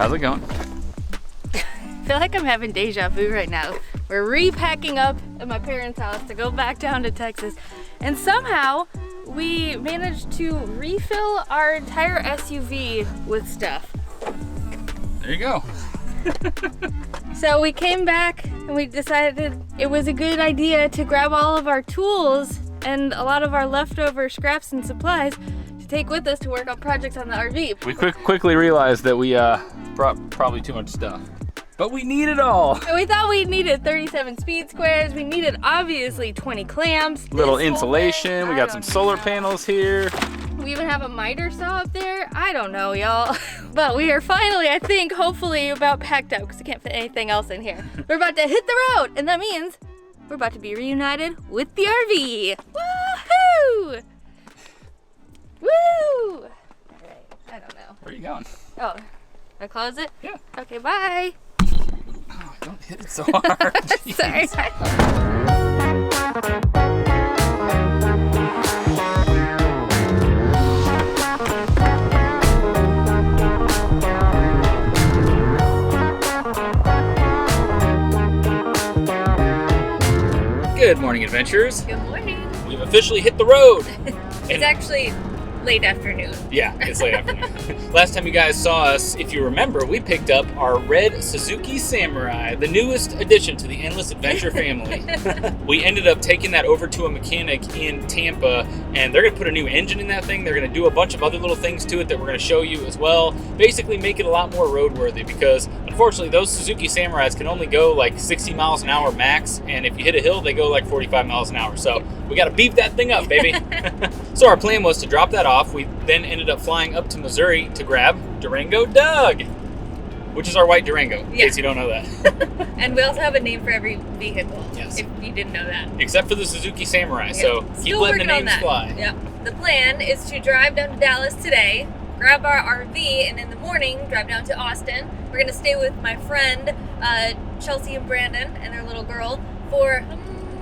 How's it going? I feel like I'm having deja vu right now. We're repacking up at my parents' house to go back down to Texas. And somehow we managed to refill our entire SUV with stuff. There you go. So we came back and we decided it was a good idea to grab all of our tools and a lot of our leftover scraps and supplies to take with us to work on projects on the RV. We quickly realized that we brought probably too much stuff, but we need it all. And we thought we needed 37 speed squares. We needed obviously 20 clamps. Little insulation. We got some solar panels here. We even have a miter saw up there. I don't know, y'all. But we are finally, I think, hopefully about packed up because we can't fit anything else in here. We're about to hit the road, and that means we're about to be reunited with the RV. Woohoo! Woo! All right, I don't know. Where are you going? Oh, I close it? Yeah. Okay, bye. Oh, don't hit it so hard. Sorry. Good morning, adventurers. Good morning. We've officially hit the road. It's actually late afternoon. Yeah, it's late afternoon. Last time you guys saw us, if you remember, we picked up our red Suzuki Samurai, the newest addition to the Endless Adventure family. We ended up taking that over to a mechanic in Tampa, and they're going to put a new engine in that thing. They're going to do a bunch of other little things to it that we're going to show you as well. Basically make it a lot more roadworthy because, unfortunately, those Suzuki Samurais can only go like 60 miles an hour max, and if you hit a hill, they go like 45 miles an hour. So we got to beef that thing up, baby. So our plan was to drop that off. We then ended up flying up to Missouri to grab Durango Doug, which is our white Durango, in case you don't know that. And we also have a name for every vehicle, Yes. if you didn't know that. Except for the Suzuki Samurai, Yep. so keep Still letting the working on names that. fly. Yep. The plan is to drive down to Dallas today, grab our RV, and in the morning drive down to Austin. We're going to stay with my friend Chelsea and Brandon and their little girl for a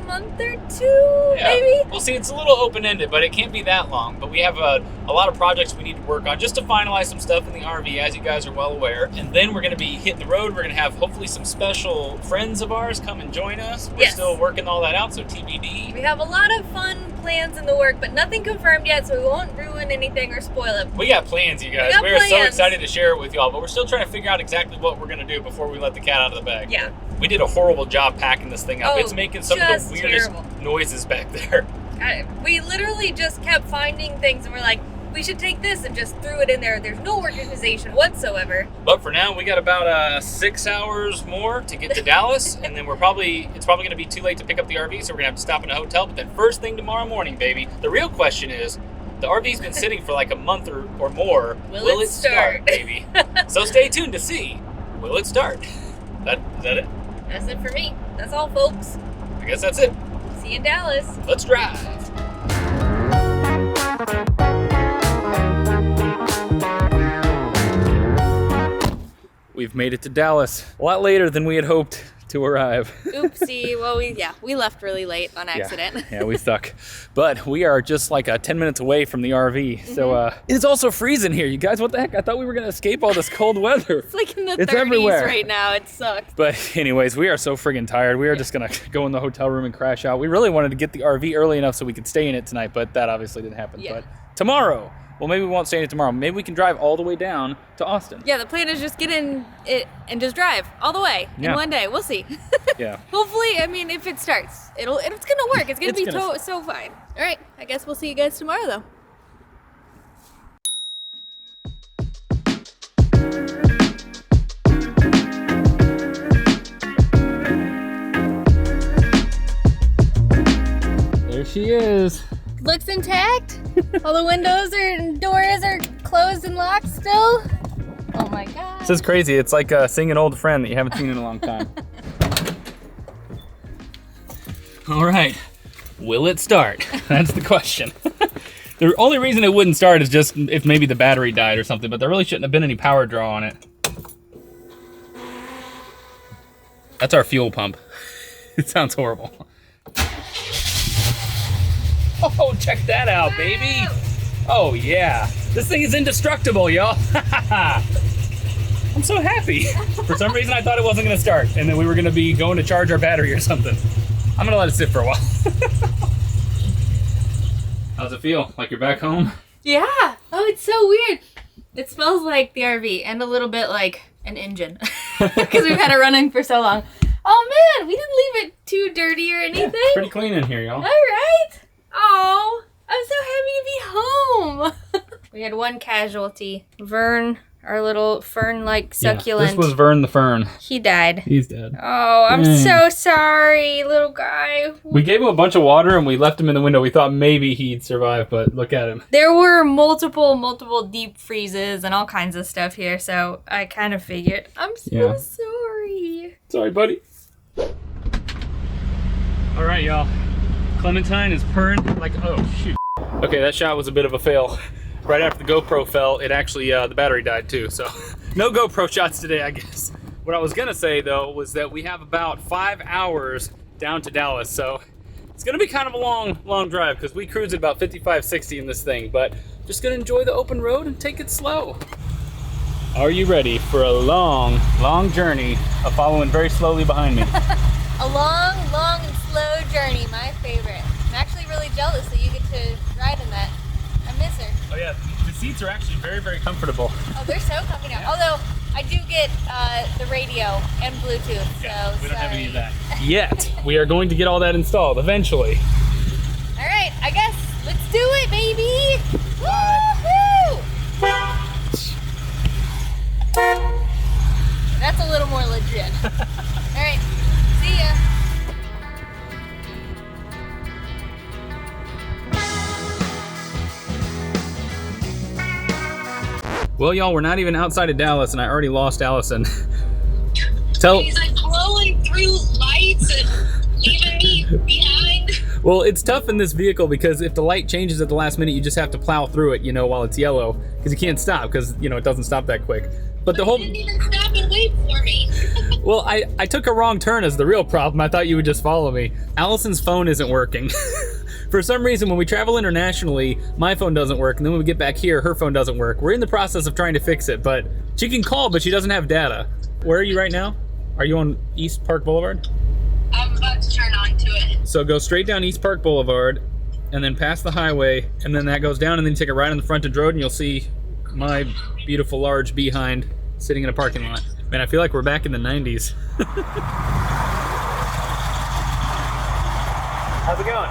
month or two, maybe? Well, see, it's a little open-ended, but it can't be that long. But we have a lot of projects we need to work on just to finalize some stuff in the RV, as you guys are well aware. And then we're going to be hitting the road. We're going to have hopefully some special friends of ours come and join us. We're still working all that out, so TBD. We have a lot of fun plans in the work, but nothing confirmed yet, so we won't ruin anything or spoil it. We got plans, you guys. We're so excited to share it with y'all, but we're still trying to figure out exactly what we're going to do before we let the cat out of the bag. Yeah. We did a horrible job packing this thing up. It's making some of the weirdest noises back there. We literally just kept finding things and we're like, we should take this and just threw it in there. There's no organization whatsoever. But for now, we got about 6 hours more to get to Dallas, and then it's probably going to be too late to pick up the RV, so we're going to have to stop in a hotel. But then first thing tomorrow morning, baby, the real question is, the RV's been sitting for like a month or more. Will it start, baby? So stay tuned to see, will it start? Is that it? That's it for me. That's all, folks. I guess that's it. See you in Dallas. Let's drive. We've made it to Dallas. A lot later than we had hoped to arrive. Oopsie. Well, we left really late on accident. Yeah, we suck. But we are just like 10 minutes away from the RV. So it's also freezing here. You guys, what the heck? I thought we were going to escape all this cold weather. It's like in the 30s everywhere right now. It sucks. But anyways, we are so friggin' tired. We are just going to go in the hotel room and crash out. We really wanted to get the RV early enough so we could stay in it tonight, but that obviously didn't happen. Yeah. But tomorrow, well, maybe we won't stay in it tomorrow. Maybe we can drive all the way down to Austin. Yeah, the plan is just get in it and just drive all the way in one day. We'll see. Yeah. Hopefully, I mean, if it starts, it's gonna work. It's gonna be so fine. All right, I guess we'll see you guys tomorrow, though. There she is. Looks intact. All the windows and doors are closed and locked still. Oh my god. This is crazy. It's like seeing an old friend that you haven't seen in a long time. All right. Will it start? That's the question. The only reason it wouldn't start is just if maybe the battery died or something, but there really shouldn't have been any power draw on it. That's our fuel pump. It sounds horrible. Oh, check that out, baby. Oh, yeah. This thing is indestructible, y'all. Oh I'm so happy. For some reason, I thought it wasn't gonna start, and then we were gonna be going to charge our battery or something. I'm gonna let it sit for a while. How's it feel? Like you're back home? Yeah. Oh, it's so weird. It smells like the RV and a little bit like an engine because we've had it running for so long. Oh man, we didn't leave it too dirty or anything. Yeah, pretty clean in here, y'all. All right. Oh, I'm so happy to be home. We had one casualty. Vern, our little fern-like succulent. Yeah, this was Vern the Fern. He died. He's dead. Oh, I'm so sorry, little guy. We gave him a bunch of water and we left him in the window. We thought maybe he'd survive, but look at him. There were multiple deep freezes and all kinds of stuff here, so I kind of figured. I'm so sorry. Sorry, buddy. All right, y'all. Clementine is purring like, oh, shoot. Okay, that shot was a bit of a fail. Right after the GoPro fell, it actually, the battery died too, so no GoPro shots today, I guess. What I was gonna say, though, was that we have about 5 hours down to Dallas, so it's gonna be kind of a long drive, because we cruise at about 55, 60 in this thing, but just gonna enjoy the open road and take it slow. Are you ready for a long journey of following very slowly behind me? A long and slow journey, my favorite. I'm actually really jealous that you get to ride in that. I miss her. Oh yeah, the seats are actually very comfortable. Oh, they're so comfy now. Yeah. Although, I do get the radio and Bluetooth, yeah, so we don't have any of sorry. that. Yet. We are going to get all that installed eventually. All right, I guess let's do it, baby! Woohoo! That's a little more legit. All right, see ya. Well, y'all, we're not even outside of Dallas, and I already lost Allison. He's like blowing through lights and leaving me behind. Well, it's tough in this vehicle because if the light changes at the last minute, you just have to plow through it, while it's yellow, because you can't stop, because, it doesn't stop that quick. But the whole... You didn't even stop and wait for me. Well, I took a wrong turn as the real problem. I thought you would just follow me. Allison's phone isn't working. For some reason, when we travel internationally, my phone doesn't work, and then when we get back here, her phone doesn't work. We're in the process of trying to fix it, but she can call, but she doesn't have data. Where are you right now? Are you on East Park Boulevard? I'm about to turn on to it. So go straight down East Park Boulevard, and then past the highway, and then that goes down, and then you take a right on the frontage road, and you'll see my beautiful large behind sitting in a parking lot. Man, I feel like we're back in the 90s. How's it going?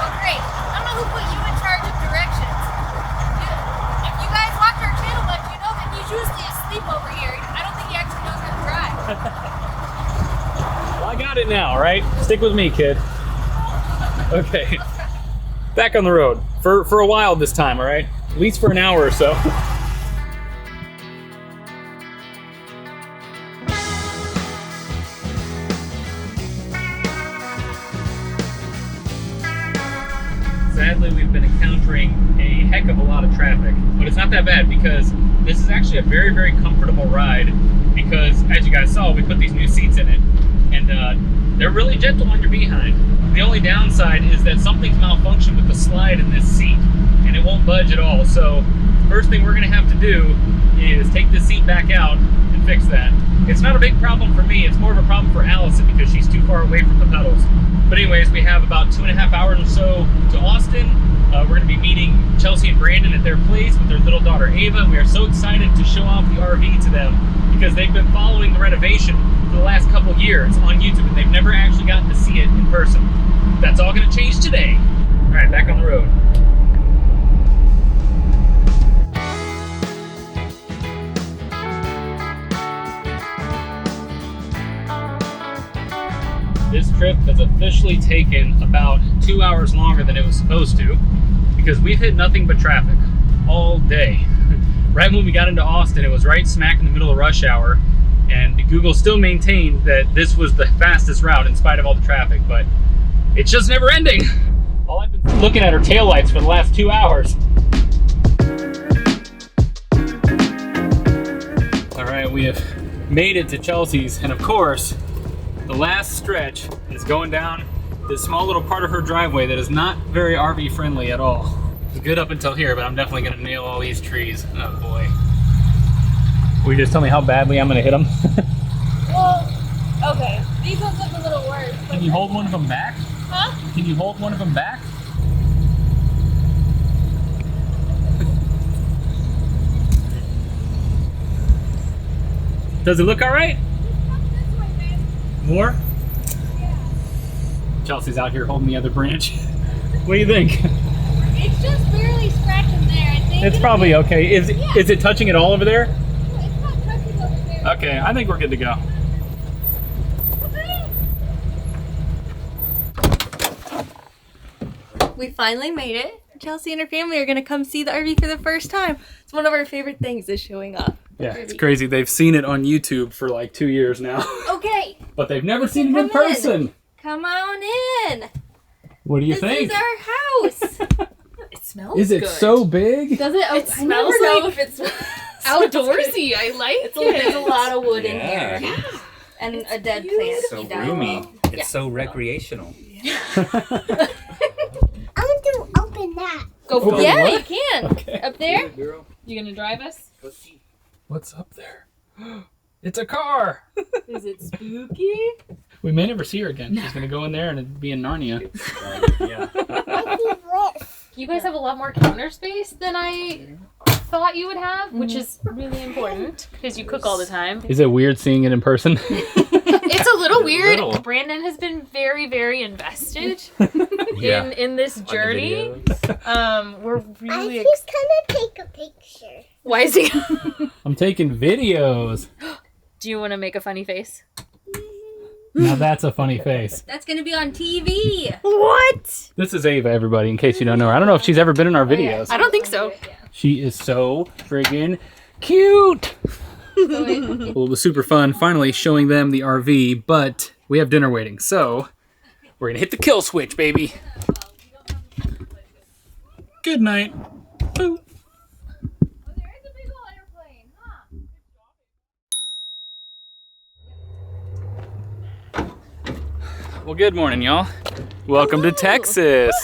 Oh, great. I don't know who put you in charge of directions. If you guys watch our channel much, you know that he's usually asleep over here. I don't think he actually knows how to drive. Well, I got it now, right? Stick with me, kid. Okay. Back on the road. For a while this time, all right? At least for an hour or so. Sadly, we've been encountering a heck of a lot of traffic, but it's not that bad because this is actually a very comfortable ride because, as you guys saw, we put these new seats in it, and they're really gentle on your behind. The only downside is that something's malfunctioned with the slide in this seat, and it won't budge at all. So, first thing we're going to have to do is take this seat back out and fix that. It's not a big problem for me, it's more of a problem for Allison because she's too far away from the pedals. But anyways, we have about 2.5 hours or so to Austin. We're going to be meeting Chelsea and Brandon at their place with their little daughter Ava. We are so excited to show off the RV to them because they've been following the renovation for the last couple years on YouTube and they've never actually gotten to see it in person. That's all going to change today. All right, back on the road. This trip has officially taken about 2 hours longer than it was supposed to because we've hit nothing but traffic all day. Right when we got into Austin, it was right smack in the middle of rush hour, and Google still maintained that this was the fastest route in spite of all the traffic, but it's just never ending. All I've been looking at are taillights for the last 2 hours. All right, we have made it to Chelsea's, and of course, the last stretch is going down this small little part of her driveway that is not very RV friendly at all. It's good up until here, but I'm definitely gonna nail all these trees. Oh boy. Will you just tell me how badly I'm gonna hit them? Well, okay. These ones look a little worse. Can you hold one of them back? Huh? Can you hold one of them back? Does it look all right? More? Yeah. Chelsea's out here holding the other branch. What do you think? It's just barely scratching there. I think It's probably okay. Is it touching it all over there? It's not touching over there. Okay, I think we're good to go. We finally made it. Chelsea and her family are gonna come see the RV for the first time. It's one of our favorite things is showing up. Yeah, it's crazy. They've seen it on YouTube for like 2 years now. Okay, But they've never seen it in Come in. person. come on in. What do you This think? is our house. It smells Is it good. so big? Does it? Oh, It I never smells know like if it's outdoorsy. I like it. There's a lot of wood in Yeah. here. And a dead plant. So he died. roomy. It's Yeah. so recreational. I want to open that. Go for Okay. it. Yeah, What? you can. Okay. Up there? You gonna drive us? What's up there? It's a car. Is it spooky? We may never see her again. She's gonna go in there and it'd be in Narnia. Yeah. I see this. You guys have a lot more counter space than I thought you would have, which is really important because you cook all the time. Is it weird seeing it in person? It's a little weird. Little. Brandon has been very, very invested Yeah. in this journey. We're I really just gonna take a picture. Why is he? I'm taking videos. Do you want to make a funny face? Now that's a funny face. That's gonna be on TV. What? This is Ava, everybody, in case you don't know her. I don't know if she's ever been in our videos. I don't think so. She is so friggin' cute. Well, it was super fun finally showing them the RV, but we have dinner waiting, so we're gonna hit the kill switch, baby. Good night. Boo. Well, good morning, y'all. Welcome to Texas.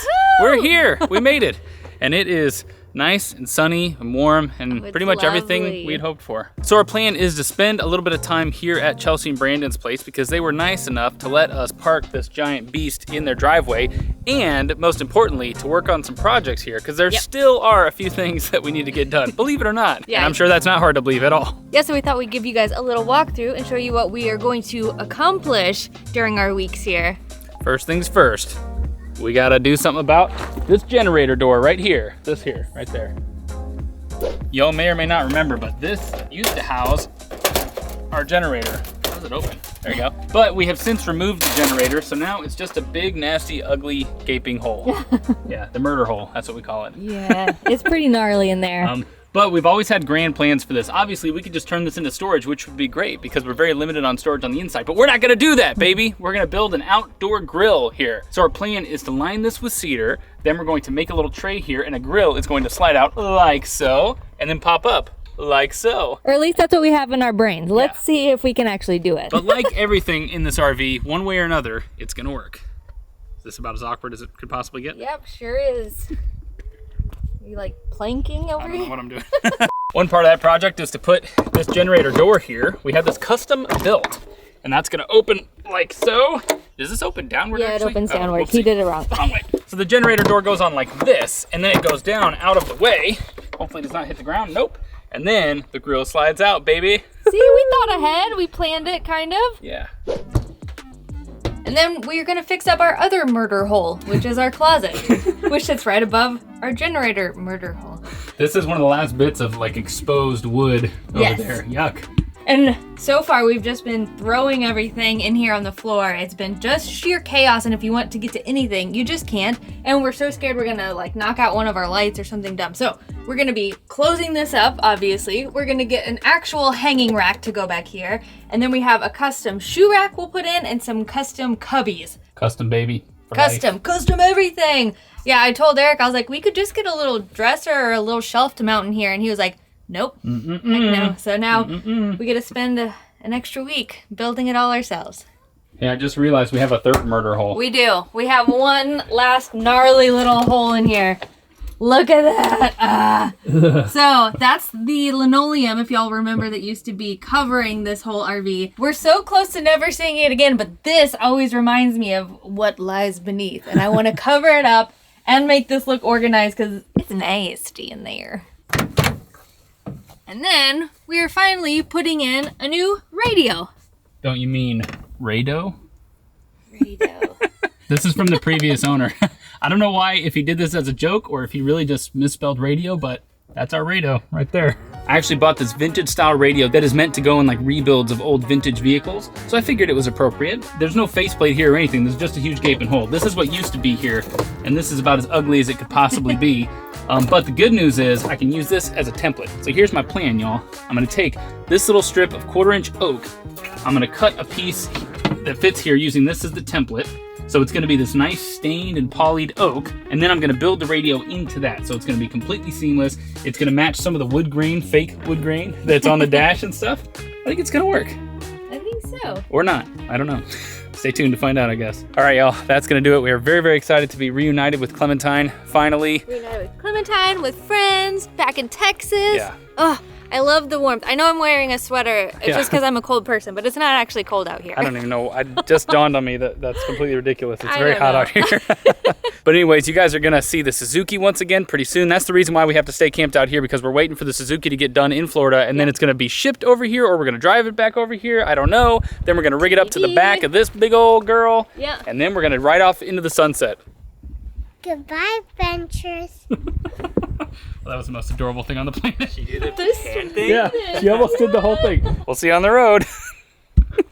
We're here. We made it. And it is nice and sunny and warm and it's pretty much everything lovely. we'd hoped for. So our plan is to spend a little bit of time here at Chelsea and Brandon's place because they were nice enough to let us park this giant beast in their driveway and, most importantly, to work on some projects here because there still are a few things that we need to get done, believe it or not. Yeah. And I'm sure that's not hard to believe at all. Yeah, so we thought we'd give you guys a little walkthrough and show you what we are going to accomplish during our weeks here. First things first, we gotta do something about this generator door right here. This here, right there. Y'all may or may not remember, but this used to house our generator. How does it open? There you go. But we have since removed the generator, so now it's just a big, nasty, ugly, gaping hole. Yeah, the murder hole, that's what we call it. Yeah, it's pretty gnarly in there. But we've always had grand plans for this. Obviously, we could just turn this into storage, which would be great because we're very limited on storage on the inside. But we're not gonna do that, baby. We're gonna build an outdoor grill here. So our plan is to line this with cedar. Then we're going to make a little tray here and a grill is going to slide out like so and then pop up like so. Or at least that's what we have in our brains. Let's see if we can actually do it. But like everything in this RV, one way or another, it's gonna work. Is this about as awkward as it could possibly get? Yep, sure is. You like planking over I don't know here? what I'm doing. One part of that project is to put this generator door here. We have this custom built, and that's gonna open like so. Does this open downward? Yeah, actually? it opens Oh, downward. whoopsie. He did it wrong. Oh, wait. So the generator door goes on like this, and then it goes down out of the way. Hopefully it does not hit the ground. Nope. And then the grill slides out, baby. See, we thought ahead. We planned it, kind of. Yeah. And then we're gonna fix up our other murder hole, which is our closet, which sits right above our generator murder hole. This is one of the last bits of like exposed wood over Yes. there. Yuck. And so far, we've just been throwing everything in here on the floor. It's been just sheer chaos, and if you want to get to anything, you just can't. And we're so scared we're gonna like knock out one of our lights or something dumb. So we're gonna be closing this up, obviously. We're gonna get an actual hanging rack to go back here. And then we have a custom shoe rack we'll put in and some custom cubbies. Custom baby. for life. Custom everything. Yeah, I told Eric, I was like, we could just get a little dresser or a little shelf to mount in here. And he was like, nope. Heck no. So now we get to spend an extra week building it all ourselves. Yeah, I just realized we have a third murder hole. We do. We have one last gnarly little hole in here. Look at that. So that's the linoleum, if y'all remember, that used to be covering this whole RV. We're so close to never seeing it again, but this always reminds me of what lies beneath. And I want to cover it up and make this look organized because it's nasty in there. And then we are finally putting in a new radio. Don't you mean Rado? Radio. This is from the previous owner. I don't know why, if he did this as a joke or if he really just misspelled radio, but that's our radio right there. I actually bought this vintage style radio that is meant to go in like rebuilds of old vintage vehicles, so I figured it was appropriate. There's no faceplate here or anything, there's just a huge gaping hole. This is what used to be here, and this is about as ugly as it could possibly be. But the good news is I can use this as a template. So here's my plan, y'all. I'm gonna take this little strip of 1/4-inch oak, I'm gonna cut a piece that fits here using this as the template. So it's gonna be this nice stained and polyed oak, and then I'm gonna build the radio into that. So it's gonna be completely seamless. It's gonna match some of the wood grain, fake wood grain that's on the dash and stuff. I think it's gonna work. I think so. Or not, I don't know. Stay tuned to find out, I guess. All right, y'all, that's gonna do it. We are very, very excited to be reunited with Clementine, finally. Reunited with Clementine, with friends, back in Texas. Yeah. Oh, I love the warmth. I know I'm wearing a sweater Yeah. just because I'm a cold person, but it's not actually cold out here. I don't even know. It just dawned on me that that's completely ridiculous. It's I very don't hot know. out here. But anyways, you guys are going to see the Suzuki once again pretty soon. That's the reason why we have to stay camped out here, because we're waiting for the Suzuki to get done in Florida, and then it's going to be shipped over here, or we're going to drive it back over here. I don't know. Then we're going to rig it up to the back of this big old girl. Yeah. And then we're going to ride off into the sunset. Goodbye, adventures. Well, that was the most adorable thing on the planet. She did it. This hand thing? Yeah, she almost did the whole thing. We'll see you on the road.